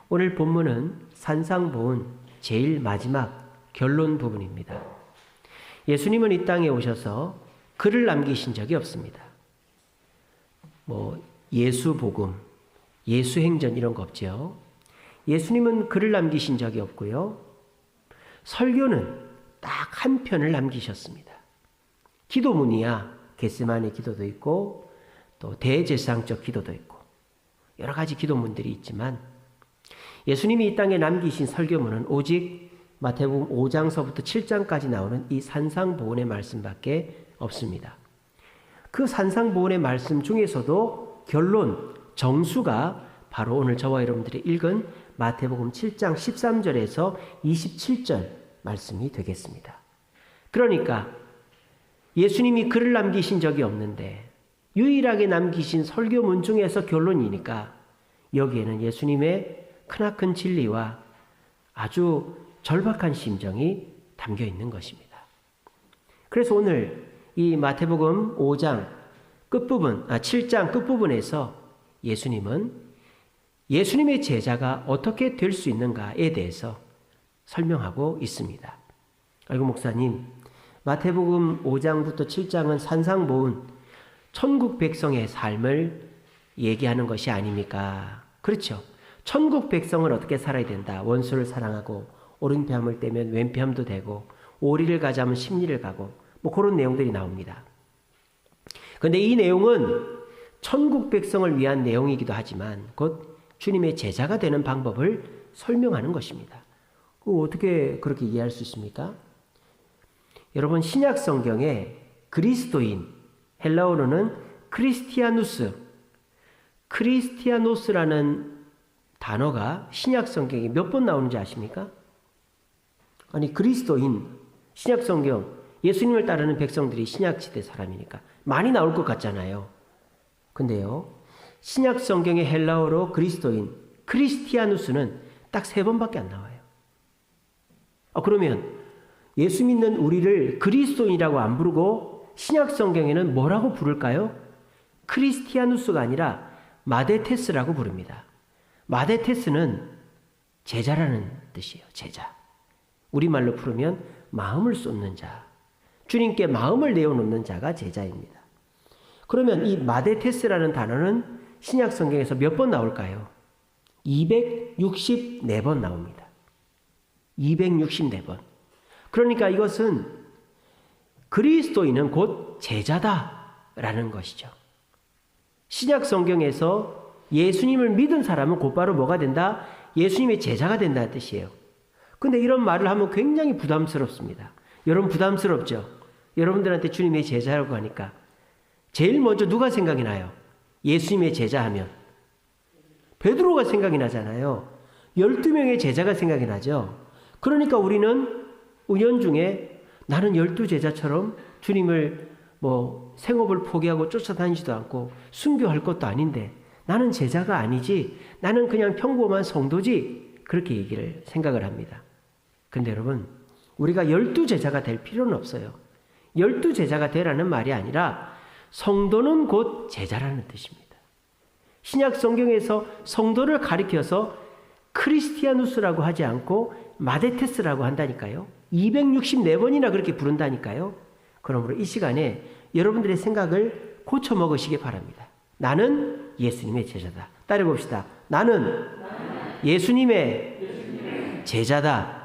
오늘 본문은 산상보훈 제일 마지막 결론 부분입니다. 예수님은 이 땅에 오셔서 글을 남기신 적이 없습니다. 예수복음, 예수행전 이런 거 없죠. 예수님은 글을 남기신 적이 없고요. 설교는 딱 한 편을 남기셨습니다. 기도문이야 겟세마네 기도도 있고 또 대제사장적 기도도 있고 여러 가지 기도문들이 있지만 예수님이 이 땅에 남기신 설교문은 오직 마태복음 5장서부터 7장까지 나오는 이 산상보훈의 말씀밖에 없습니다. 그 산상보훈의 말씀 중에서도 결론, 정수가 바로 오늘 저와 여러분들이 읽은 마태복음 7장 13절에서 27절 말씀이 되겠습니다. 그러니까 예수님이 글을 남기신 적이 없는데 유일하게 남기신 설교문 중에서 결론이니까 여기에는 예수님의 크나큰 진리와 아주 절박한 심정이 담겨 있는 것입니다. 그래서 오늘 이 마태복음 5장 끝부분, 7장 끝부분에서 예수님은 예수님의 제자가 어떻게 될 수 있는가에 대해서 설명하고 있습니다. 아이고 목사님, 마태복음 5장부터 7장은 산상보훈, 천국 백성의 삶을 얘기하는 것이 아닙니까? 그렇죠. 천국 백성은 어떻게 살아야 된다. 원수를 사랑하고 오른뺨을 떼면 왼뺨도 되고 오리를 가자면 십리를 가고 그런 내용들이 나옵니다. 그런데 이 내용은 천국 백성을 위한 내용이기도 하지만 곧 주님의 제자가 되는 방법을 설명하는 것입니다. 어떻게 그렇게 이해할 수 있습니까? 여러분 신약 성경에 그리스도인, 헬라어로는 크리스티아노스라는 단어가 신약 성경에 몇 번 나오는지 아십니까? 아니 그리스도인, 신약 성경, 예수님을 따르는 백성들이 신약 시대 사람이니까 많이 나올 것 같잖아요. 근데요, 신약 성경의 헬라어로 그리스도인, 크리스티아누스는 딱 3번밖에 안 나와요. 그러면 예수 믿는 우리를 그리스도인이라고 안 부르고 신약 성경에는 뭐라고 부를까요? 크리스티아누스가 아니라 마데테스라고 부릅니다. 마데테스는 제자라는 뜻이에요. 제자. 우리말로 풀으면 마음을 쏟는 자. 주님께 마음을 내어놓는 자가 제자입니다. 그러면 이 마데테스라는 단어는 신약 성경에서 몇 번 나올까요? 264번 나옵니다. 264번. 그러니까 이것은 그리스도인은 곧 제자다라는 것이죠. 신약 성경에서 예수님을 믿은 사람은 곧바로 뭐가 된다? 예수님의 제자가 된다는 뜻이에요. 근데 이런 말을 하면 굉장히 부담스럽습니다. 여러분 부담스럽죠? 여러분들한테 주님의 제자라고 하니까 제일 먼저 누가 생각이 나요? 예수님의 제자 하면 베드로가 생각이 나잖아요. 12명의 제자가 생각이 나죠. 그러니까 우리는 은연중에 나는 12제자처럼 주님을 생업을 포기하고 쫓아다니지도 않고 순교할 것도 아닌데 나는 제자가 아니지, 나는 그냥 평범한 성도지, 그렇게 생각을 합니다. 근데 여러분, 우리가 12제자가 될 필요는 없어요. 12제자가 되라는 말이 아니라 성도는 곧 제자라는 뜻입니다. 신약 성경에서 성도를 가리켜서 크리스티아누스라고 하지 않고 마데테스라고 한다니까요. 264번이나 그렇게 부른다니까요. 그러므로 이 시간에 여러분들의 생각을 고쳐 먹으시기 바랍니다. 나는 예수님의 제자다. 따라 봅시다. 나는 예수님의 제자다.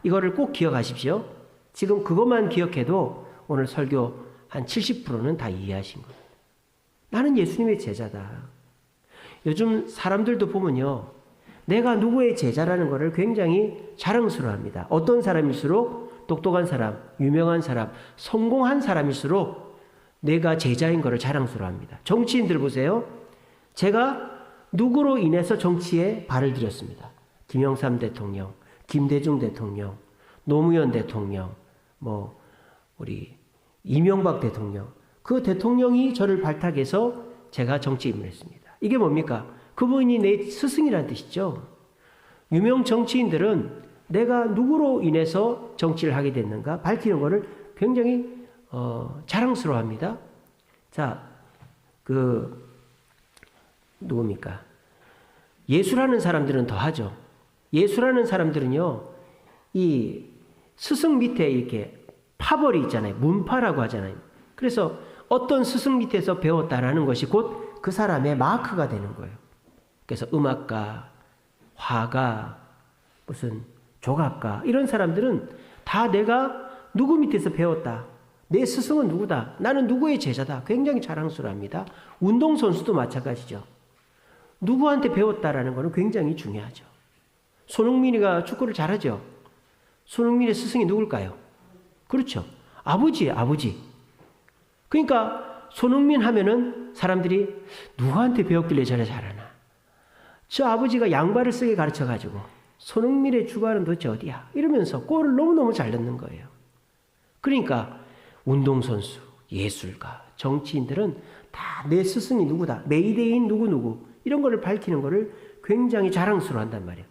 이거를 꼭 기억하십시오. 지금 그것만 기억해도 오늘 설교 한 70%는 다 이해하신 겁니다. 나는 예수님의 제자다. 요즘 사람들도 보면요, 내가 누구의 제자라는 것을 굉장히 자랑스러워합니다. 어떤 사람일수록 똑똑한 사람, 유명한 사람, 성공한 사람일수록 내가 제자인 것을 자랑스러워합니다. 정치인들 보세요. 제가 누구로 인해서 정치에 발을 들였습니다. 김영삼 대통령, 김대중 대통령, 노무현 대통령, 우리 이명박 대통령, 그 대통령이 저를 발탁해서 제가 정치에 입문했습니다. 이게 뭡니까? 그분이 내 스승이라는 뜻이죠. 유명 정치인들은 내가 누구로 인해서 정치를 하게 됐는가 밝히는 것을 굉장히 자랑스러워합니다. 자, 누굽니까? 예술하는 사람들은 더 하죠. 예술하는 사람들은요, 이 스승 밑에 이렇게 파벌이 있잖아요. 문파라고 하잖아요. 그래서 어떤 스승 밑에서 배웠다라는 것이 곧 그 사람의 마크가 되는 거예요. 그래서 음악가, 화가, 무슨 조각가 이런 사람들은 다 내가 누구 밑에서 배웠다. 내 스승은 누구다. 나는 누구의 제자다. 굉장히 자랑스러워합니다. 운동선수도 마찬가지죠. 누구한테 배웠다라는 것은 굉장히 중요하죠. 손흥민이가 축구를 잘하죠. 손흥민의 스승이 누굴까요? 그렇죠. 아버지예요, 아버지. 그러니까 손흥민 하면은 사람들이 누구한테 배웠길래 저래 잘하나. 저 아버지가 양발을 쓰게 가르쳐가지고 손흥민의 주관은 도대체 어디야? 이러면서 골을 너무너무 잘 넣는 거예요. 그러니까 운동선수, 예술가, 정치인들은 다 내 스승이 누구다. 내 이대인 누구누구 이런 거를 밝히는 거를 굉장히 자랑스러워한단 말이에요.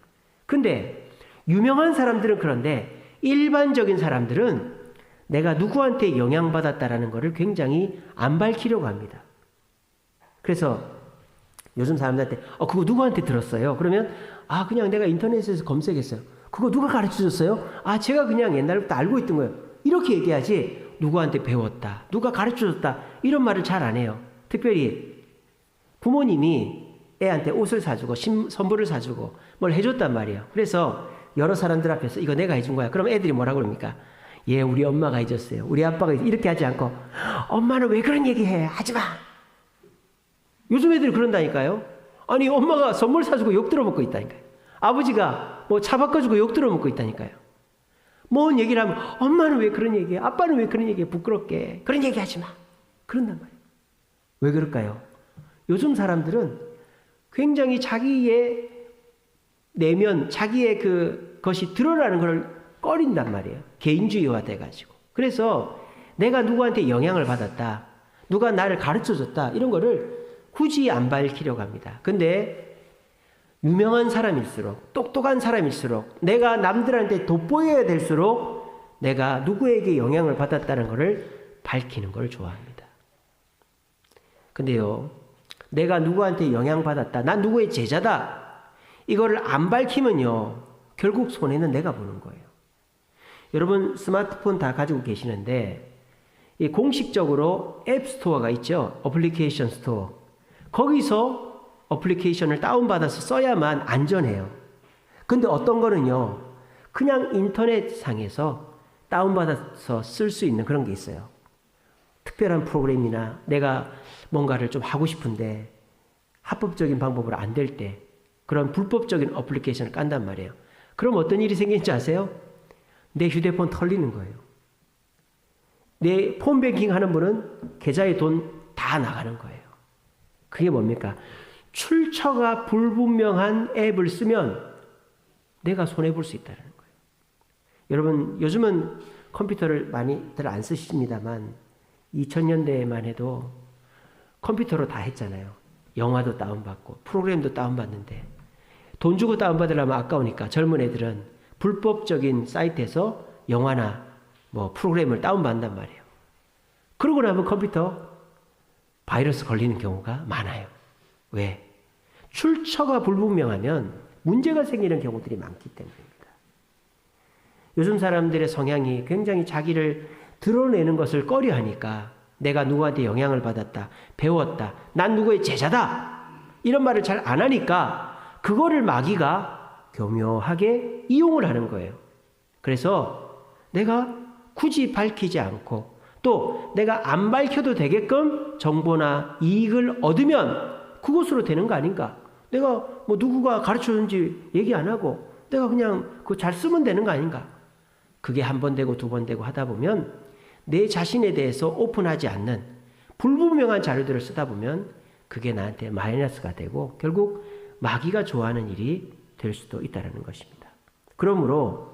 근데 유명한 사람들은 그런데 일반적인 사람들은 내가 누구한테 영향받았다라는 것을 굉장히 안 밝히려고 합니다. 그래서 요즘 사람들한테 그거 누구한테 들었어요? 그러면 그냥 내가 인터넷에서 검색했어요. 그거 누가 가르쳐줬어요? 제가 그냥 옛날부터 알고 있던 거예요. 이렇게 얘기하지 누구한테 배웠다, 누가 가르쳐줬다 이런 말을 잘 안 해요. 특별히 부모님이 애한테 옷을 사주고 선물을 사주고 뭘 해줬단 말이에요. 그래서 여러 사람들 앞에서 이거 내가 해준 거야. 그럼 애들이 뭐라고 그럽니까? 예, 우리 엄마가 해줬어요. 우리 아빠가 이렇게 하지 않고 엄마는 왜 그런 얘기해? 하지 마. 요즘 애들이 그런다니까요. 아니 엄마가 선물 사주고 욕 들어먹고 있다니까요. 아버지가 뭐 차 바꿔주고 욕 들어먹고 있다니까요. 뭔 얘기를 하면 엄마는 왜 그런 얘기해? 아빠는 왜 그런 얘기해? 부끄럽게. 그런 얘기 하지 마. 그런단 말이에요. 왜 그럴까요? 요즘 사람들은 굉장히 자기의 내면, 자기의 그것이 드러나는 걸 꺼린단 말이에요. 개인주의화 돼가지고. 그래서 내가 누구한테 영향을 받았다. 누가 나를 가르쳐줬다. 이런 거를 굳이 안 밝히려고 합니다. 근데 유명한 사람일수록, 똑똑한 사람일수록, 내가 남들한테 돋보여야 될수록 내가 누구에게 영향을 받았다는 것을 밝히는 걸 좋아합니다. 근데요, 내가 누구한테 영향받았다. 난 누구의 제자다. 이거를 안 밝히면요, 결국 손해는 내가 보는 거예요. 여러분 스마트폰 다 가지고 계시는데 이 공식적으로 앱 스토어가 있죠. 어플리케이션 스토어. 거기서 어플리케이션을 다운받아서 써야만 안전해요. 근데 어떤 거는요, 그냥 인터넷상에서 다운받아서 쓸 수 있는 그런 게 있어요. 특별한 프로그램이나 내가 뭔가를 좀 하고 싶은데 합법적인 방법으로 안 될 때 그런 불법적인 어플리케이션을 깐단 말이에요. 그럼 어떤 일이 생기는지 아세요? 내 휴대폰 털리는 거예요. 내 폰뱅킹 하는 분은 계좌에 돈 다 나가는 거예요. 그게 뭡니까? 출처가 불분명한 앱을 쓰면 내가 손해볼 수 있다는 거예요. 여러분 요즘은 컴퓨터를 많이들 안 쓰십니다만 2000년대에만 해도 컴퓨터로 다 했잖아요. 영화도 다운받고 프로그램도 다운받는데 돈 주고 다운받으려면 아까우니까 젊은 애들은 불법적인 사이트에서 영화나 뭐 프로그램을 다운받는단 말이에요. 그러고 나면 컴퓨터 바이러스 걸리는 경우가 많아요. 왜? 출처가 불분명하면 문제가 생기는 경우들이 많기 때문입니다. 요즘 사람들의 성향이 굉장히 자기를 드러내는 것을 꺼려하니까 내가 누구한테 영향을 받았다, 배웠다, 난 누구의 제자다 이런 말을 잘 안 하니까 그거를 마귀가 교묘하게 이용을 하는 거예요. 그래서 내가 굳이 밝히지 않고 또 내가 안 밝혀도 되게끔 정보나 이익을 얻으면 그것으로 되는 거 아닌가? 내가 뭐 누구가 가르쳐준지 얘기 안 하고 내가 그냥 그거 잘 쓰면 되는 거 아닌가? 그게 한 번 되고 두 번 되고 하다 보면 내 자신에 대해서 오픈하지 않는 불분명한 자료들을 쓰다 보면 그게 나한테 마이너스가 되고 결국 마귀가 좋아하는 일이 될 수도 있다는 것입니다. 그러므로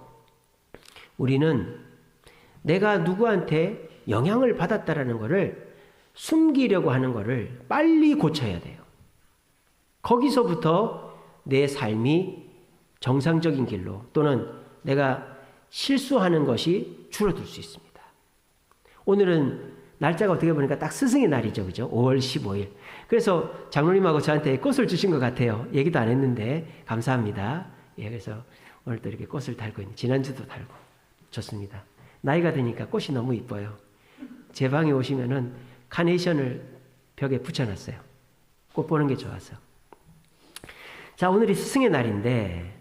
우리는 내가 누구한테 영향을 받았다라는 것을 숨기려고 하는 것을 빨리 고쳐야 돼요. 거기서부터 내 삶이 정상적인 길로 또는 내가 실수하는 것이 줄어들 수 있습니다. 오늘은 날짜가 어떻게 보니까 딱 스승의 날이죠. 그죠? 5월 15일. 그래서 장로님하고 저한테 꽃을 주신 것 같아요. 얘기도 안 했는데 감사합니다. 예, 그래서 오늘 또 이렇게 꽃을 달고 있는, 지난주도 달고 좋습니다. 나이가 드니까 꽃이 너무 이뻐요. 제 방에 오시면은 카네이션을 벽에 붙여놨어요. 꽃 보는 게 좋아서. 자, 오늘이 스승의 날인데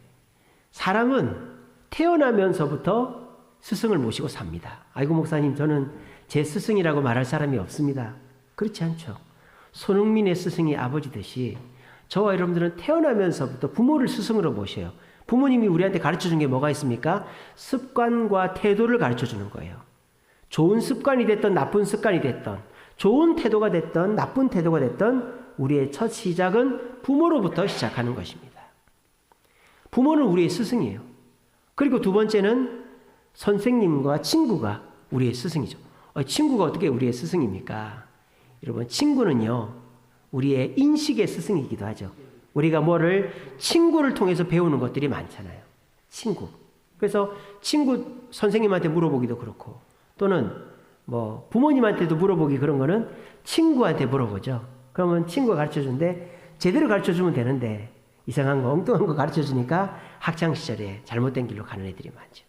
사람은 태어나면서부터 스승을 모시고 삽니다. 아이고 목사님, 저는 제 스승이라고 말할 사람이 없습니다. 그렇지 않죠. 손흥민의 스승이 아버지듯이 저와 여러분들은 태어나면서부터 부모를 스승으로 모셔요. 부모님이 우리한테 가르쳐준 게 뭐가 있습니까? 습관과 태도를 가르쳐주는 거예요. 좋은 습관이 됐던 나쁜 습관이 됐던, 좋은 태도가 됐던 나쁜 태도가 됐던 우리의 첫 시작은 부모로부터 시작하는 것입니다. 부모는 우리의 스승이에요. 그리고 두 번째는 선생님과 친구가 우리의 스승이죠. 친구가 어떻게 우리의 스승입니까? 여러분, 친구는요, 우리의 인식의 스승이기도 하죠. 우리가 뭐를 친구를 통해서 배우는 것들이 많잖아요. 친구. 그래서 친구 선생님한테 물어보기도 그렇고, 또는 뭐 부모님한테도 물어보기 그런 거는 친구한테 물어보죠. 그러면 친구가 가르쳐주는데 제대로 가르쳐주면 되는데 이상한 거, 엉뚱한 거 가르쳐주니까 학창시절에 잘못된 길로 가는 애들이 많죠.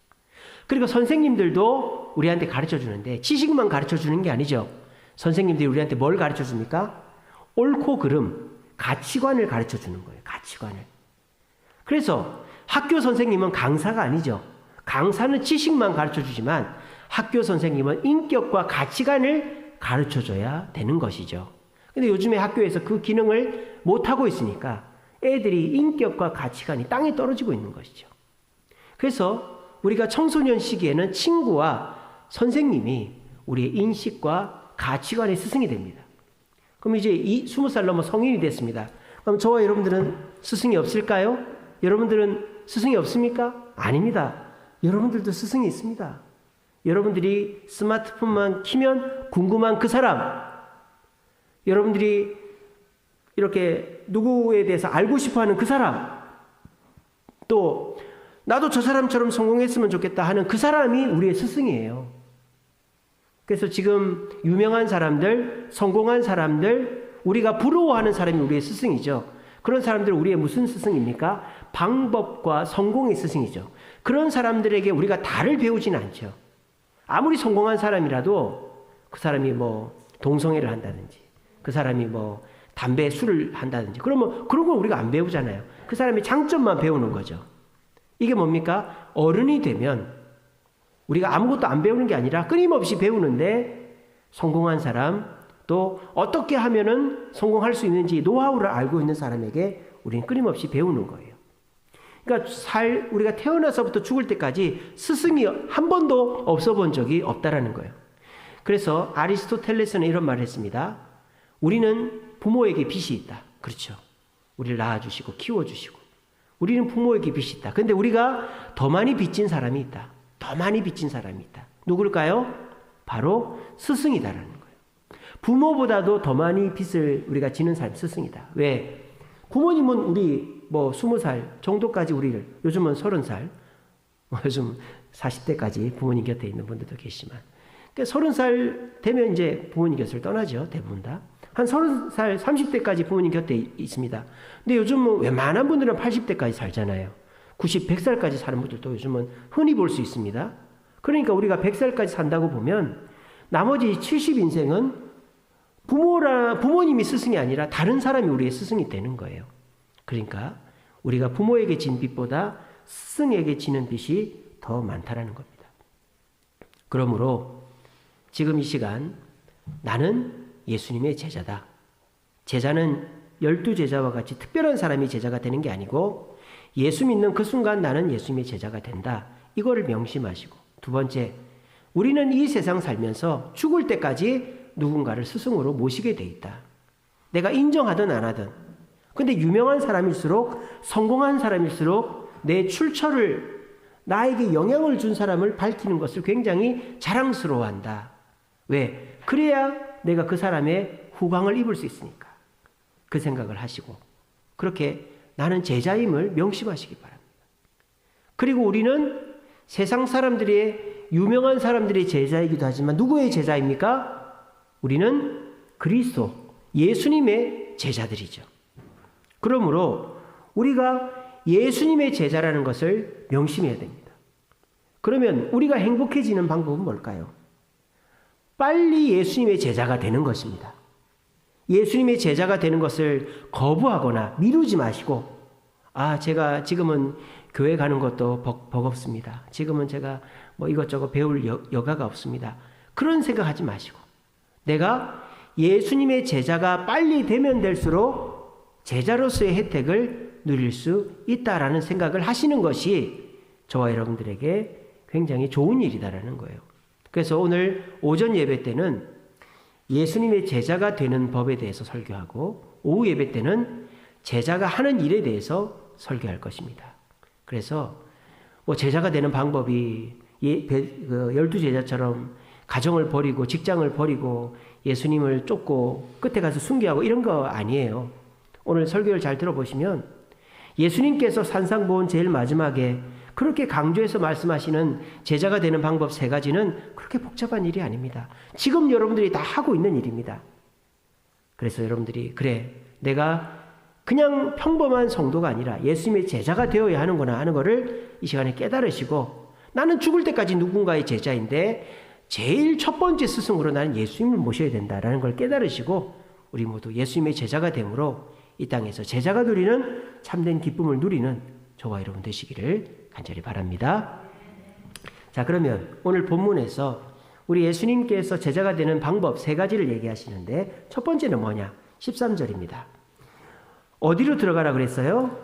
그리고 선생님들도 우리한테 가르쳐주는데 지식만 가르쳐주는 게 아니죠. 선생님들이 우리한테 뭘 가르쳐줍니까? 옳고 그름, 가치관을 가르쳐주는 거예요. 가치관을. 그래서 학교 선생님은 강사가 아니죠. 강사는 지식만 가르쳐주지만 학교 선생님은 인격과 가치관을 가르쳐줘야 되는 것이죠. 근데 요즘에 학교에서 그 기능을 못하고 있으니까 애들이 인격과 가치관이 땅에 떨어지고 있는 것이죠. 그래서 우리가 청소년 시기에는 친구와 선생님이 우리의 인식과 가치관의 스승이 됩니다. 그럼 이제 20살 넘어 성인이 됐습니다. 그럼 저와 여러분들은 스승이 없을까요? 여러분들은 스승이 없습니까? 아닙니다. 여러분들도 스승이 있습니다. 여러분들이 스마트폰만 키면 궁금한 그 사람, 여러분들이 이렇게 누구에 대해서 알고 싶어하는 그 사람, 또 나도 저 사람처럼 성공했으면 좋겠다 하는 그 사람이 우리의 스승이에요. 그래서 지금 유명한 사람들, 성공한 사람들, 우리가 부러워하는 사람이 우리의 스승이죠. 그런 사람들은 우리의 무슨 스승입니까? 방법과 성공의 스승이죠. 그런 사람들에게 우리가 달을 배우진 않죠. 아무리 성공한 사람이라도 그 사람이 뭐 동성애를 한다든지, 그 사람이 뭐 담배, 술을 한다든지, 그러면 그런 걸 우리가 안 배우잖아요. 그 사람의 장점만 배우는 거죠. 이게 뭡니까? 어른이 되면 우리가 아무것도 안 배우는 게 아니라 끊임없이 배우는데, 성공한 사람, 또 어떻게 하면은 성공할 수 있는지 노하우를 알고 있는 사람에게 우리는 끊임없이 배우는 거예요. 그러니까 우리가 태어나서부터 죽을 때까지 스승이 한 번도 없어 본 적이 없다라는 거예요. 그래서 아리스토텔레스는 이런 말을 했습니다. 우리는 부모에게 빚이 있다. 그렇죠. 우리를 낳아주시고 키워주시고 우리는 부모에게 빚이 있다. 근데 우리가 더 많이 빚진 사람이 있다. 더 많이 빚진 사람이 있다. 누굴까요? 바로 스승이다라는 거예요. 부모보다도 더 많이 빚을 우리가 지는 사람이 스승이다. 왜? 부모님은 우리 뭐 20살 정도까지 우리를, 요즘은 30살, 요즘 40대까지 부모님 곁에 있는 분들도 계시지만, 그러니까 30살 되면 이제 부모님 곁을 떠나죠. 대부분 다. 한 30살, 30대까지 부모님 곁에 있습니다. 근데 요즘은 웬만한 분들은 80대까지 살잖아요. 90, 100살까지 사는 분들도 요즘은 흔히 볼 수 있습니다. 그러니까 우리가 100살까지 산다고 보면 나머지 70인생은 부모님이 스승이 아니라 다른 사람이 우리의 스승이 되는 거예요. 그러니까 우리가 부모에게 진 빚보다 스승에게 지는 빚이 더 많다라는 겁니다. 그러므로 지금 이 시간 나는 예수님의 제자다. 제자는 12제자와 같이 특별한 사람이 제자가 되는 게 아니고 예수 믿는 그 순간 나는 예수님의 제자가 된다. 이거를 명심하시고, 두 번째, 우리는 이 세상 살면서 죽을 때까지 누군가를 스승으로 모시게 돼 있다. 내가 인정하든 안 하든. 근데 유명한 사람일수록, 성공한 사람일수록 내 출처를, 나에게 영향을 준 사람을 밝히는 것을 굉장히 자랑스러워한다. 왜? 그래야 내가 그 사람의 후광을 입을 수 있으니까. 그 생각을 하시고, 그렇게 나는 제자임을 명심하시기 바랍니다. 그리고 우리는 세상 사람들의, 유명한 사람들의 제자이기도 하지만 누구의 제자입니까? 우리는 그리스도, 예수님의 제자들이죠. 그러므로 우리가 예수님의 제자라는 것을 명심해야 됩니다. 그러면 우리가 행복해지는 방법은 뭘까요? 빨리 예수님의 제자가 되는 것입니다. 예수님의 제자가 되는 것을 거부하거나 미루지 마시고, 제가 지금은 교회 가는 것도 버겁습니다. 지금은 제가 뭐 이것저것 배울 여가가 없습니다. 그런 생각하지 마시고, 내가 예수님의 제자가 빨리 되면 될수록 제자로서의 혜택을 누릴 수 있다라는 생각을 하시는 것이 저와 여러분들에게 굉장히 좋은 일이다라는 거예요. 그래서 오늘 오전 예배 때는 예수님의 제자가 되는 법에 대해서 설교하고, 오후 예배 때는 제자가 하는 일에 대해서 설교할 것입니다. 그래서 뭐 제자가 되는 방법이 12제자처럼 가정을 버리고 직장을 버리고 예수님을 쫓고 끝에 가서 순교하고 이런 거 아니에요. 오늘 설교를 잘 들어보시면 예수님께서 산상보훈 제일 마지막에 그렇게 강조해서 말씀하시는 제자가 되는 방법 3가지는 그렇게 복잡한 일이 아닙니다. 지금 여러분들이 다 하고 있는 일입니다. 그래서 여러분들이 내가 그냥 평범한 성도가 아니라 예수님의 제자가 되어야 하는구나 하는 것을 이 시간에 깨달으시고, 나는 죽을 때까지 누군가의 제자인데 제일 첫 번째 스승으로 나는 예수님을 모셔야 된다라는 걸 깨달으시고, 우리 모두 예수님의 제자가 됨으로 이 땅에서 제자가 누리는 참된 기쁨을 누리는 저와 여러분 되시기를 간절히 바랍니다. 자, 그러면 오늘 본문에서 우리 예수님께서 제자가 되는 방법 3가지를 얘기하시는데, 첫 번째는 뭐냐? 13절입니다. 어디로 들어가라 그랬어요?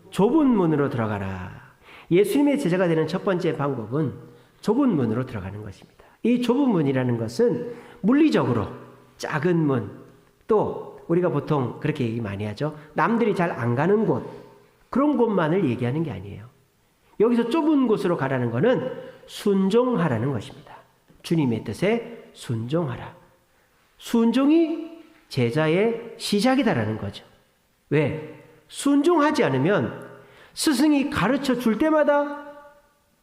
좁은 문으로 들어가라. 예수님의 제자가 되는 첫 번째 방법은 좁은 문으로 들어가는 것입니다. 이 좁은 문이라는 것은 물리적으로 작은 문, 또 우리가 보통 그렇게 얘기 많이 하죠. 남들이 잘 안 가는 곳, 그런 곳만을 얘기하는 게 아니에요. 여기서 좁은 곳으로 가라는 것은 순종하라는 것입니다. 주님의 뜻에 순종하라. 순종이 제자의 시작이다라는 거죠. 왜? 순종하지 않으면 스승이 가르쳐 줄 때마다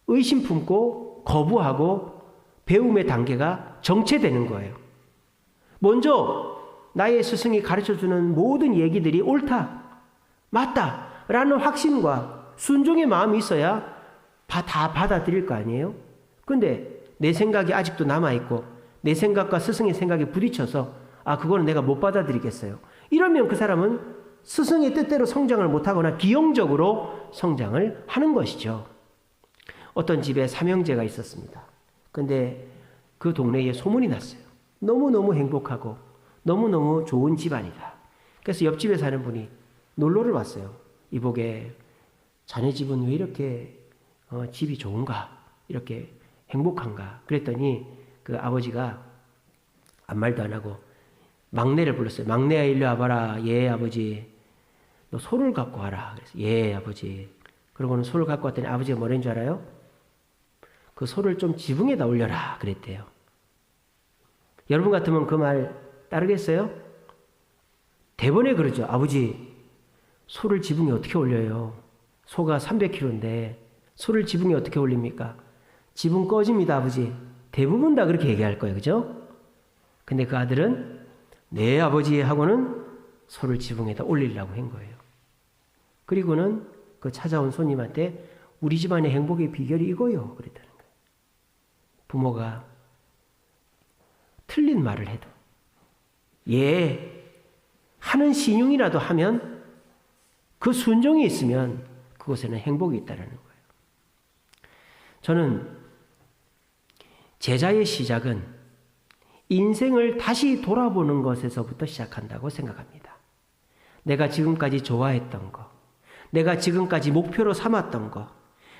의심 품고 거부하고 배움의 단계가 정체되는 거예요. 먼저 나의 스승이 가르쳐 주는 모든 얘기들이 옳다, 맞다 라는 확신과 순종의 마음이 있어야 다 받아들일 거 아니에요? 근데 내 생각이 아직도 남아있고 내 생각과 스승의 생각이 부딪혀서 그거는 내가 못 받아들이겠어요. 이러면 그 사람은 스승의 뜻대로 성장을 못하거나 기형적으로 성장을 하는 것이죠. 어떤 집에 3형제가 있었습니다. 근데 그 동네에 소문이 났어요. 너무너무 행복하고 너무너무 좋은 집안이다. 그래서 옆집에 사는 분이 놀러를 왔어요. 이보게 자네 집은 왜 이렇게 집이 좋은가? 이렇게 행복한가? 그랬더니 그 아버지가 아무 말도 안 하고 막내를 불렀어요. 막내야 일로 와봐라. 예 아버지. 너 소를 갖고 와라. 그래서 예 아버지. 그러고는 소를 갖고 왔더니 아버지가 뭐라는 줄 알아요? 그 소를 좀 지붕에다 올려라 그랬대요. 여러분 같으면 그 말 따르겠어요? 대번에 그러죠. 아버지, 소를 지붕에 어떻게 올려요? 소가 300kg인데 소를 지붕에 어떻게 올립니까? 지붕 꺼집니다 아버지. 대부분 다 그렇게 얘기할 거예요. 그죠? 근데 그 아들은 네 아버지 하고는 소를 지붕에다 올리려고 한 거예요. 그리고는 그 찾아온 손님한테 우리 집안의 행복의 비결이 이거요 그랬다는 거예요. 부모가 틀린 말을 해도 하는 신용이라도 하면 그 순종이 있으면 그곳에는 행복이 있다는 거예요. 저는 제자의 시작은 인생을 다시 돌아보는 것에서부터 시작한다고 생각합니다. 내가 지금까지 좋아했던 거, 내가 지금까지 목표로 삼았던 거,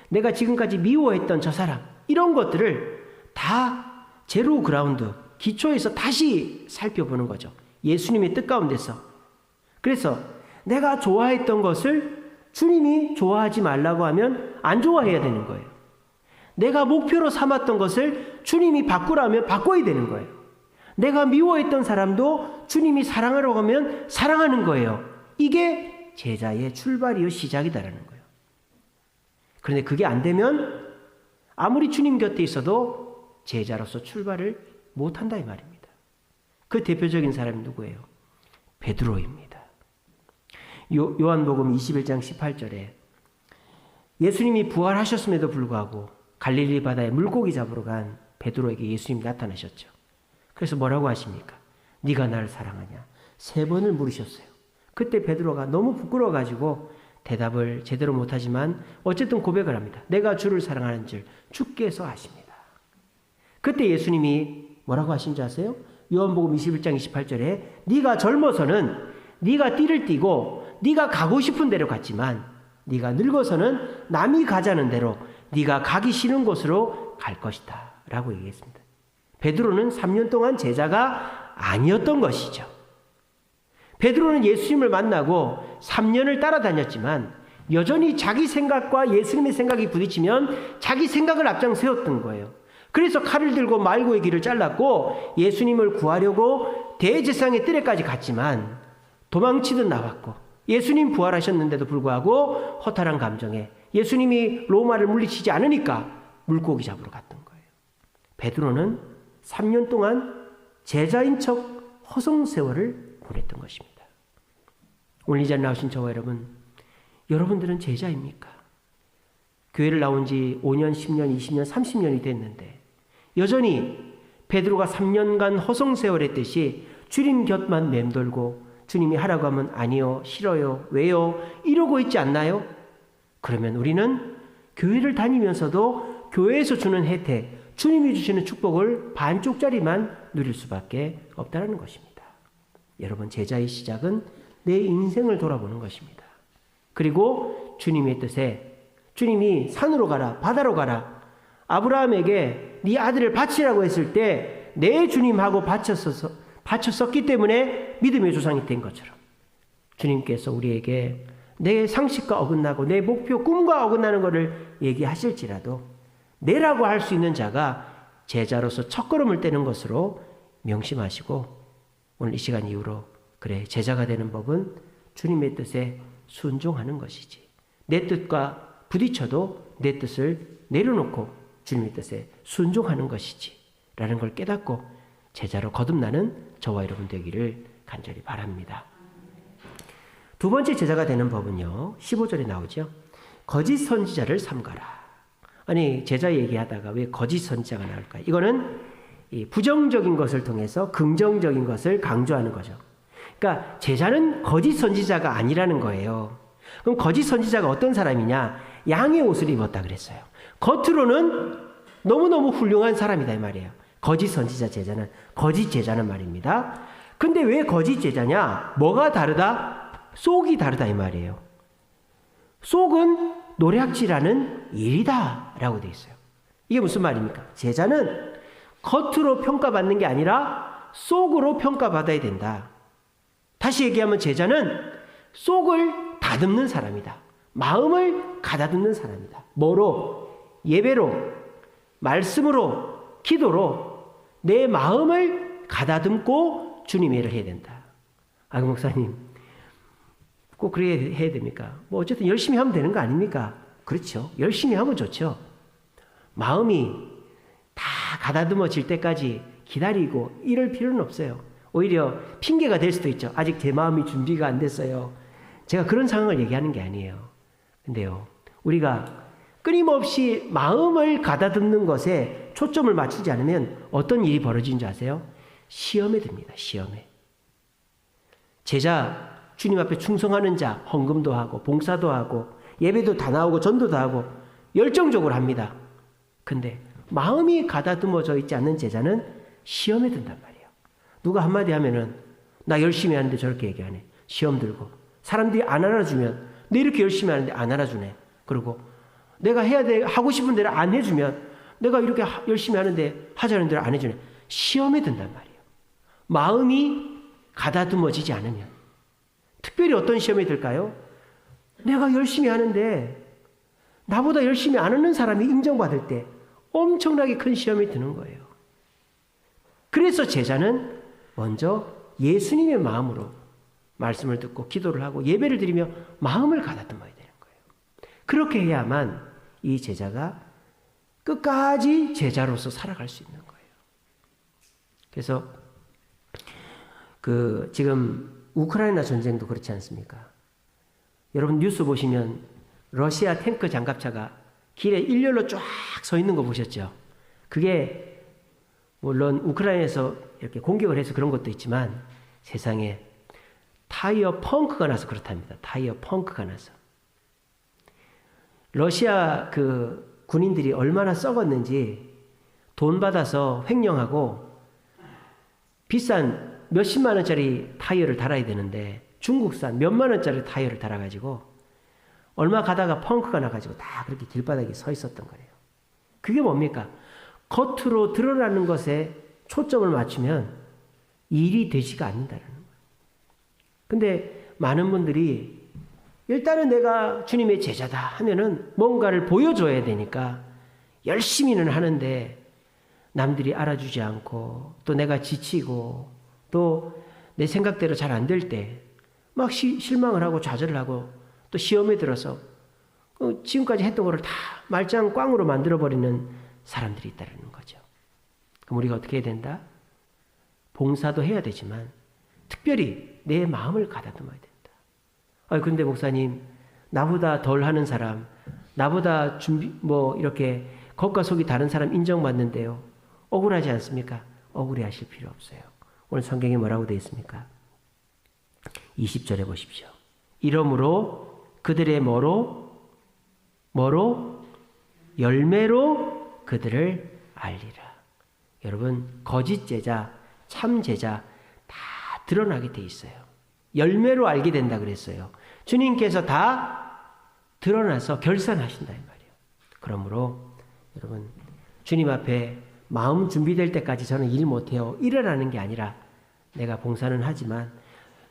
내가 지금까지 미워했던 저 사람, 이런 것들을 다 제로 그라운드, 기초에서 다시 살펴보는 거죠. 예수님의 뜻 가운데서. 그래서 내가 좋아했던 것을 주님이 좋아하지 말라고 하면 안 좋아해야 되는 거예요. 내가 목표로 삼았던 것을 주님이 바꾸라면 바꿔야 되는 거예요. 내가 미워했던 사람도 주님이 사랑하라고 하면 사랑하는 거예요. 이게 제자의 출발이요 시작이다라는 거예요. 그런데 그게 안 되면 아무리 주님 곁에 있어도 제자로서 출발을 못한다 이 말입니다. 그 대표적인 사람이 누구예요? 베드로입니다. 요한복음 21장 18절에 예수님이 부활하셨음에도 불구하고 갈릴리 바다에 물고기 잡으러 간 베드로에게 예수님이 나타나셨죠. 그래서 뭐라고 하십니까? 네가 나를 사랑하냐? 3번을 물으셨어요. 그때 베드로가 너무 부끄러워가지고 대답을 제대로 못하지만 어쨌든 고백을 합니다. 내가 주를 사랑하는 줄 주께서 아십니다. 그때 예수님이 뭐라고 하신 줄 아세요? 요한복음 21장 28절에 네가 젊어서는 네가 띠를 띠고 네가 가고 싶은 대로 갔지만 네가 늙어서는 남이 가자는 대로 네가 가기 싫은 곳으로 갈 것이다 라고 얘기했습니다. 베드로는 3년 동안 제자가 아니었던 것이죠. 베드로는 예수님을 만나고 3년을 따라다녔지만 여전히 자기 생각과 예수님의 생각이 부딪히면 자기 생각을 앞장 세웠던 거예요. 그래서 칼을 들고 말고의 길을 잘랐고 예수님을 구하려고 대제사장의 뜰에까지 갔지만 도망치듯 나왔고 예수님 부활하셨는데도 불구하고 허탈한 감정에 예수님이 로마를 물리치지 않으니까 물고기 잡으러 갔던 거예요. 베드로는 3년 동안 제자인 척 허송세월을 보냈던 것입니다. 오늘 이 자리에 나오신 저와 여러분들은 제자입니까? 교회를 나온 지 5년, 10년, 20년, 30년이 됐는데 여전히 베드로가 3년간 허송세월했듯이 주님 곁만 맴돌고 주님이 하라고 하면 아니요, 싫어요, 왜요? 이러고 있지 않나요? 그러면 우리는 교회를 다니면서도 교회에서 주는 혜택, 주님이 주시는 축복을 반쪽짜리만 누릴 수밖에 없다는 것입니다. 여러분, 제자의 시작은 내 인생을 돌아보는 것입니다. 그리고 주님의 뜻에 주님이 산으로 가라, 바다로 가라, 아브라함에게 네 아들을 바치라고 했을 때 내 주님하고 바쳤었기 때문에 믿음의 조상이 된 것처럼 주님께서 우리에게 내 상식과 어긋나고 내 목표, 꿈과 어긋나는 것을 얘기하실지라도 내라고 할 수 있는 자가 제자로서 첫걸음을 떼는 것으로 명심하시고 오늘 이 시간 이후로 그래, 제자가 되는 법은 주님의 뜻에 순종하는 것이지. 내 뜻과 부딪혀도 내 뜻을 내려놓고 주님의 뜻에 순종하는 것이지 라는 걸 깨닫고 제자로 거듭나는 저와 여러분 되기를 간절히 바랍니다. 두 번째 제자가 되는 법은요, 15절에 나오죠. 거짓 선지자를 삼가라. 아니, 제자 얘기하다가 왜 거짓 선지자가 나올까? 이거는 이 부정적인 것을 통해서 긍정적인 것을 강조하는 거죠. 그러니까 제자는 거짓 선지자가 아니라는 거예요. 그럼 거짓 선지자가 어떤 사람이냐? 양의 옷을 입었다 그랬어요. 겉으로는 너무너무 훌륭한 사람이다 이 말이에요. 거짓 선지자 제자는, 거짓 제자는 말입니다. 근데 왜 거짓 제자냐? 뭐가 다르다? 속이 다르다 이 말이에요. 속은 노략질하는 일이다 라고 되어 있어요. 이게 무슨 말입니까? 제자는 겉으로 평가받는 게 아니라 속으로 평가받아야 된다. 다시 얘기하면 제자는 속을 다듬는 사람이다. 마음을 가다듬는 사람이다. 뭐로? 예배로, 말씀으로, 기도로 내 마음을 가다듬고 주님의 일을 해야 된다. 아, 목사님, 꼭 그래야 해야 됩니까? 뭐 어쨌든 열심히 하면 되는 거 아닙니까? 그렇죠. 열심히 하면 좋죠. 마음이 다 가다듬어질 때까지 기다리고 이럴 필요는 없어요. 오히려 핑계가 될 수도 있죠. 아직 제 마음이 준비가 안 됐어요. 제가 그런 상황을 얘기하는 게 아니에요. 근데요, 우리가 끊임없이 마음을 가다듬는 것에 초점을 맞추지 않으면 어떤 일이 벌어지는 줄 아세요? 시험에 듭니다. 시험에. 제자, 주님 앞에 충성하는 자, 헌금도 하고 봉사도 하고 예배도 다 나오고 전도 다 하고 열정적으로 합니다. 근데 마음이 가다듬어져 있지 않는 제자는 시험에 든단 말이에요. 누가 한마디 하면은 나 열심히 하는데 저렇게 얘기하네. 시험 들고. 사람들이 안 알아주면 너 이렇게 열심히 하는데 안 알아주네. 그리고 내가 해야 돼, 하고 싶은 대로 안 해주면 내가 이렇게 열심히 하는데 하자는 대로 안 해주네. 시험에 든단 말이에요. 마음이 가다듬어지지 않으면. 특별히 어떤 시험이 들까요? 내가 열심히 하는데 나보다 열심히 안 하는 사람이 인정받을 때 엄청나게 큰 시험이 드는 거예요. 그래서 제자는 먼저 예수님의 마음으로 말씀을 듣고 기도를 하고 예배를 드리며 마음을 가다듬어야 되는 거예요. 그렇게 해야만 이 제자가 끝까지 제자로서 살아갈 수 있는 거예요. 그래서 지금 우크라이나 전쟁도 그렇지 않습니까? 여러분 뉴스 보시면 러시아 탱크 장갑차가 길에 일렬로 쫙 서 있는 거 보셨죠? 그게 물론 우크라이나에서 이렇게 공격을 해서 그런 것도 있지만 세상에 타이어 펑크가 나서 그렇답니다. 타이어 펑크가 나서. 러시아 군인들이 얼마나 썩었는지 돈 받아서 횡령하고 비싼 몇십만 원짜리 타이어를 달아야 되는데 중국산 몇만 원짜리 타이어를 달아가지고 얼마 가다가 펑크가 나가지고 다 그렇게 길바닥에 서 있었던 거예요. 그게 뭡니까? 겉으로 드러나는 것에 초점을 맞추면 일이 되지가 않는다는 거예요. 근데 많은 분들이 일단은 내가 주님의 제자다 하면은 뭔가를 보여줘야 되니까 열심히는 하는데 남들이 알아주지 않고 또 내가 지치고 또 내 생각대로 잘 안 될 때 막 실망을 하고 좌절을 하고 또 시험에 들어서 지금까지 했던 거를 다 말짱 꽝으로 만들어버리는 사람들이 있다는 거죠. 그럼 우리가 어떻게 해야 된다? 봉사도 해야 되지만 특별히 내 마음을 가다듬어야 된다. 근데 목사님, 나보다 덜 하는 사람, 나보다 이렇게 겉과 속이 다른 사람 인정받는데요. 억울하지 않습니까? 억울해 하실 필요 없어요. 오늘 성경에 뭐라고 되어 있습니까? 20절에 보십시오. 이러므로 그들의 열매로 그들을 알리라. 여러분, 거짓 제자, 참 제자 다 드러나게 돼 있어요. 열매로 알게 된다 그랬어요. 주님께서 다 드러나서 결산하신다 이 말이에요. 그러므로 여러분, 주님 앞에 마음 준비될 때까지 저는 일 못해요. 일어나는 게 아니라 내가 봉사는 하지만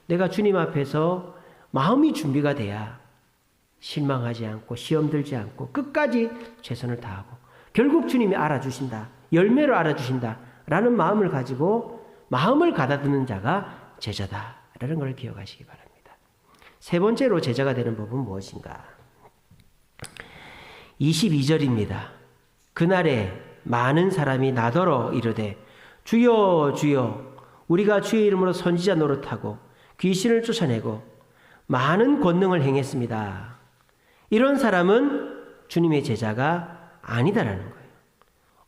내가 주님 앞에서 마음이 준비가 돼야 실망하지 않고 시험 들지 않고 끝까지 최선을 다하고 결국 주님이 알아주신다. 열매로 알아주신다. 라는 마음을 가지고 마음을 가다듬는 자가 제자다라는 걸 기억하시기 바랍니다. 세 번째로 제자가 되는 법은 무엇인가? 22절입니다. 그날에 많은 사람이 나더러 이르되 주여 주여 우리가 주의 이름으로 선지자 노릇하고 귀신을 쫓아내고 많은 권능을 행했습니다. 이런 사람은 주님의 제자가 아니다라는 거예요.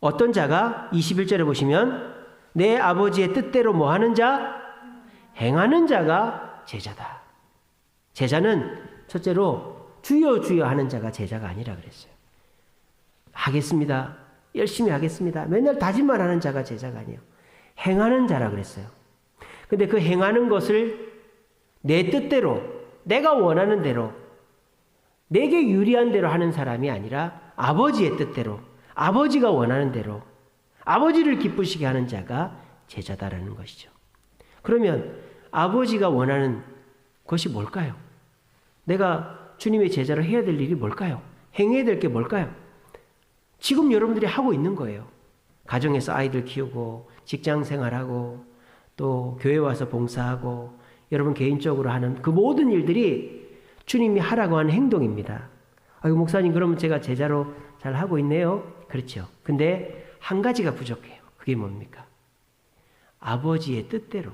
어떤 자가 21절에 보시면 내 아버지의 뜻대로 뭐 하는 자? 행하는 자가 제자다. 제자는 첫째로 주여 주여 하는 자가 제자가 아니라 그랬어요. 하겠습니다. 열심히 하겠습니다. 맨날 다짐만 하는 자가 제자가 아니에요. 행하는 자라 그랬어요. 근데 그 행하는 것을 내 뜻대로, 내가 원하는 대로, 내게 유리한 대로 하는 사람이 아니라 아버지의 뜻대로, 아버지가 원하는 대로, 아버지를 기쁘시게 하는 자가 제자다라는 것이죠. 그러면 아버지가 원하는 것이 뭘까요? 내가 주님의 제자를 해야 될 일이 뭘까요? 행해야 될 게 뭘까요? 지금 여러분들이 하고 있는 거예요. 가정에서 아이들 키우고 직장 생활하고 또 교회 와서 봉사하고 여러분 개인적으로 하는 그 모든 일들이 주님이 하라고 하는 행동입니다. 아이고 목사님 그러면 제가 제자로 잘 하고 있네요. 그렇죠. 근데 한 가지가 부족해요. 그게 뭡니까? 아버지의 뜻대로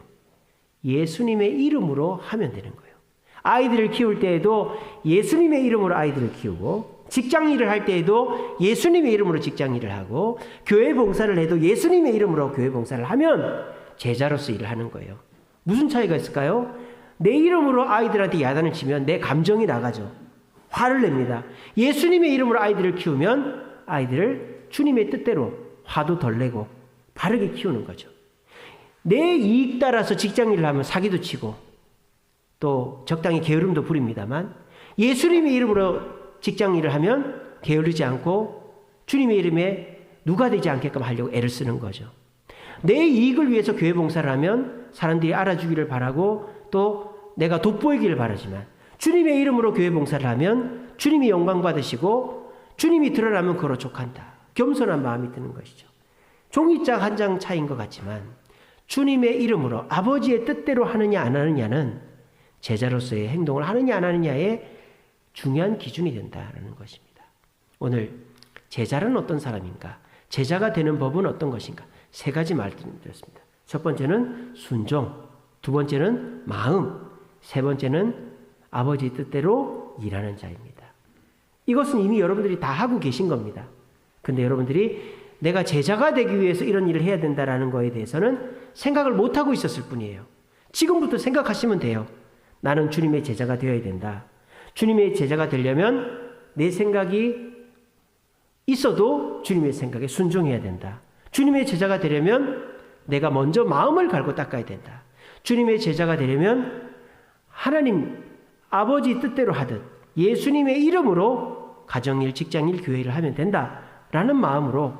예수님의 이름으로 하면 되는 거예요. 아이들을 키울 때에도 예수님의 이름으로 아이들을 키우고 직장 일을 할 때에도 예수님의 이름으로 직장 일을 하고 교회 봉사를 해도 예수님의 이름으로 교회 봉사를 하면 제자로서 일을 하는 거예요. 무슨 차이가 있을까요? 내 이름으로 아이들한테 야단을 치면 내 감정이 나가죠. 화를 냅니다. 예수님의 이름으로 아이들을 키우면 아이들을 주님의 뜻대로 화도 덜 내고 바르게 키우는 거죠. 내 이익 따라서 직장 일을 하면 사기도 치고 또 적당히 게으름도 부립니다만 예수님의 이름으로 직장 일을 하면 게으르지 않고 주님의 이름에 누가 되지 않게끔 하려고 애를 쓰는 거죠. 내 이익을 위해서 교회 봉사를 하면 사람들이 알아주기를 바라고 또 내가 돋보이기를 바라지만 주님의 이름으로 교회 봉사를 하면 주님이 영광 받으시고 주님이 드러나면 그로 족한다. 겸손한 마음이 드는 것이죠. 종이장 한 장 차이인 것 같지만 주님의 이름으로 아버지의 뜻대로 하느냐 안 하느냐는 제자로서의 행동을 하느냐 안 하느냐의 중요한 기준이 된다는 것입니다. 오늘 제자는 어떤 사람인가? 제자가 되는 법은 어떤 것인가? 세 가지 말씀드렸습니다. 첫 번째는 순종. 두 번째는 마음, 세 번째는 아버지 뜻대로 일하는 자입니다. 이것은 이미 여러분들이 다 하고 계신 겁니다. 근데 여러분들이 내가 제자가 되기 위해서 이런 일을 해야 된다라는 거에 대해서는 생각을 못하고 있었을 뿐이에요. 지금부터 생각하시면 돼요. 나는 주님의 제자가 되어야 된다. 주님의 제자가 되려면 내 생각이 있어도 주님의 생각에 순종해야 된다. 주님의 제자가 되려면 내가 먼저 마음을 갈고 닦아야 된다. 주님의 제자가 되려면 하나님 아버지 뜻대로 하듯 예수님의 이름으로 가정일, 직장일, 교회를 하면 된다라는 마음으로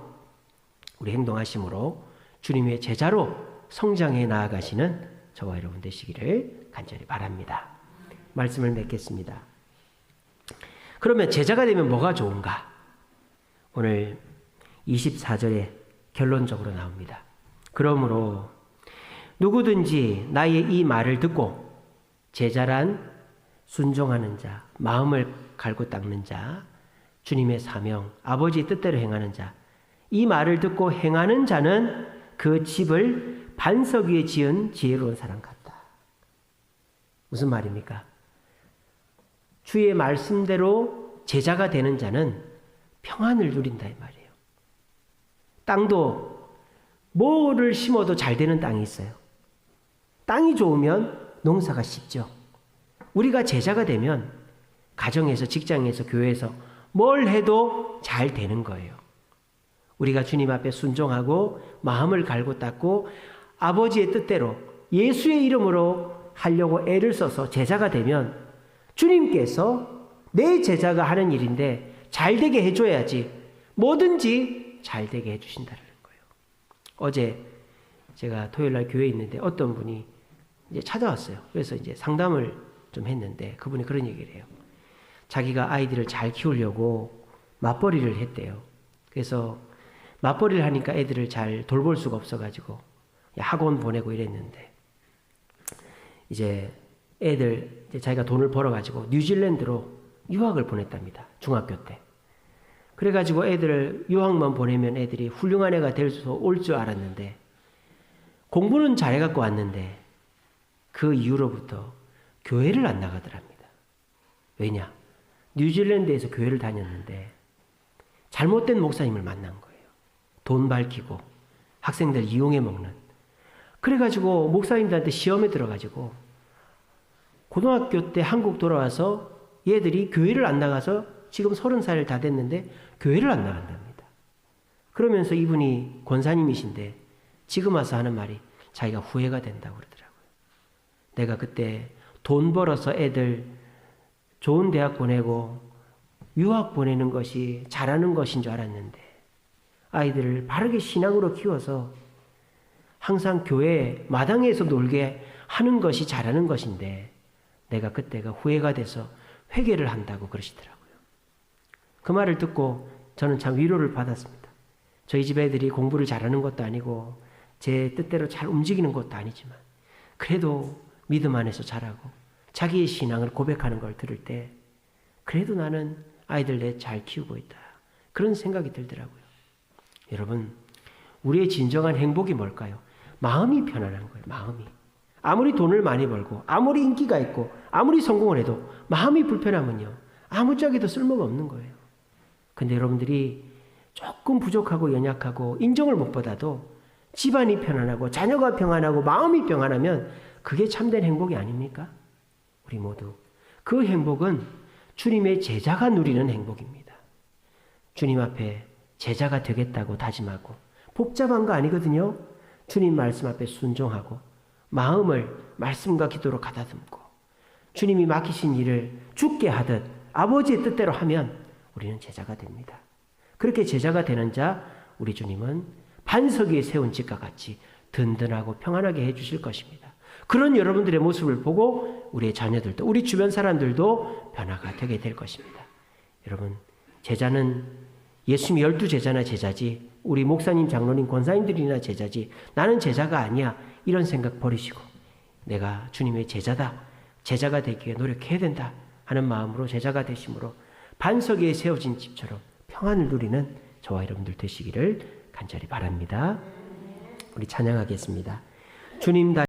우리 행동하심으로 주님의 제자로 성장해 나아가시는 저와 여러분 되시기를 간절히 바랍니다. 말씀을 맺겠습니다. 그러면 제자가 되면 뭐가 좋은가? 오늘 24절에 결론적으로 나옵니다. 그러므로 누구든지 나의 이 말을 듣고 제자란 순종하는 자, 마음을 갈고 닦는 자, 주님의 사명, 아버지 뜻대로 행하는 자, 이 말을 듣고 행하는 자는 그 집을 반석 위에 지은 지혜로운 사람 같다. 무슨 말입니까? 주의 말씀대로 제자가 되는 자는 평안을 누린다 이 말이에요. 땅도 뭐를 심어도 잘 되는 땅이 있어요. 땅이 좋으면 농사가 쉽죠. 우리가 제자가 되면 가정에서, 직장에서, 교회에서 뭘 해도 잘 되는 거예요. 우리가 주님 앞에 순종하고 마음을 갈고 닦고 아버지의 뜻대로 예수의 이름으로 하려고 애를 써서 제자가 되면 주님께서 내 제자가 하는 일인데 잘 되게 해줘야지 뭐든지 잘 되게 해주신다는 거예요. 어제 제가 토요일 날 교회에 있는데 어떤 분이 이제 찾아왔어요. 그래서 이제 상담을 좀 했는데 그분이 그런 얘기를 해요. 자기가 아이들을 잘 키우려고 맞벌이를 했대요. 그래서 맞벌이를 하니까 애들을 잘 돌볼 수가 없어가지고 학원 보내고 이랬는데 이제 애들 이제 자기가 돈을 벌어가지고 뉴질랜드로 유학을 보냈답니다. 중학교 때. 그래가지고 애들을 유학만 보내면 애들이 훌륭한 애가 올 줄 알았는데 공부는 잘해갖고 왔는데 그 이후로부터 교회를 안 나가더랍니다. 왜냐? 뉴질랜드에서 교회를 다녔는데 잘못된 목사님을 만난 거예요. 돈 밝히고 학생들 이용해 먹는. 그래가지고 목사님들한테 시험에 들어가지고 고등학교 때 한국 돌아와서 얘들이 교회를 안 나가서 지금 30살 다 됐는데 교회를 안 나간답니다. 그러면서 이분이 권사님이신데 지금 와서 하는 말이 자기가 후회가 된다고 그러더라고요. 내가 그때 돈 벌어서 애들 좋은 대학 보내고 유학 보내는 것이 잘하는 것인 줄 알았는데 아이들을 바르게 신앙으로 키워서 항상 교회 마당에서 놀게 하는 것이 잘하는 것인데 내가 그때가 후회가 돼서 회개를 한다고 그러시더라고요. 그 말을 듣고 저는 참 위로를 받았습니다. 저희 집 애들이 공부를 잘하는 것도 아니고 제 뜻대로 잘 움직이는 것도 아니지만 그래도 믿음 안에서 자라고 자기의 신앙을 고백하는 걸 들을 때 그래도 나는 아이들 내 잘 키우고 있다. 그런 생각이 들더라고요. 여러분, 우리의 진정한 행복이 뭘까요? 마음이 편안한 거예요. 마음이. 아무리 돈을 많이 벌고 아무리 인기가 있고 아무리 성공을 해도 마음이 불편하면요. 아무짝에도 쓸모가 없는 거예요. 근데 여러분들이 조금 부족하고 연약하고 인정을 못 받아도 집안이 편안하고 자녀가 평안하고 마음이 평안하면 그게 참된 행복이 아닙니까? 우리 모두. 그 행복은 주님의 제자가 누리는 행복입니다. 주님 앞에 제자가 되겠다고 다짐하고 복잡한 거 아니거든요. 주님 말씀 앞에 순종하고 마음을 말씀과 기도로 가다듬고 주님이 맡기신 일을 죽게 하듯 아버지의 뜻대로 하면 우리는 제자가 됩니다. 그렇게 제자가 되는 자 우리 주님은 반석 위에 세운 집과 같이 든든하고 평안하게 해주실 것입니다. 그런 여러분들의 모습을 보고 우리의 자녀들도 우리 주변 사람들도 변화가 되게 될 것입니다. 여러분, 제자는 예수님 12제자나 제자지 우리 목사님, 장로님, 권사님들이나 제자지 나는 제자가 아니야 이런 생각 버리시고 내가 주님의 제자다. 제자가 되기 위해 노력해야 된다 하는 마음으로 제자가 되심으로 반석 위에 세워진 집처럼 평안을 누리는 저와 여러분들 되시기를 간절히 바랍니다. 우리 찬양하겠습니다. 주님 다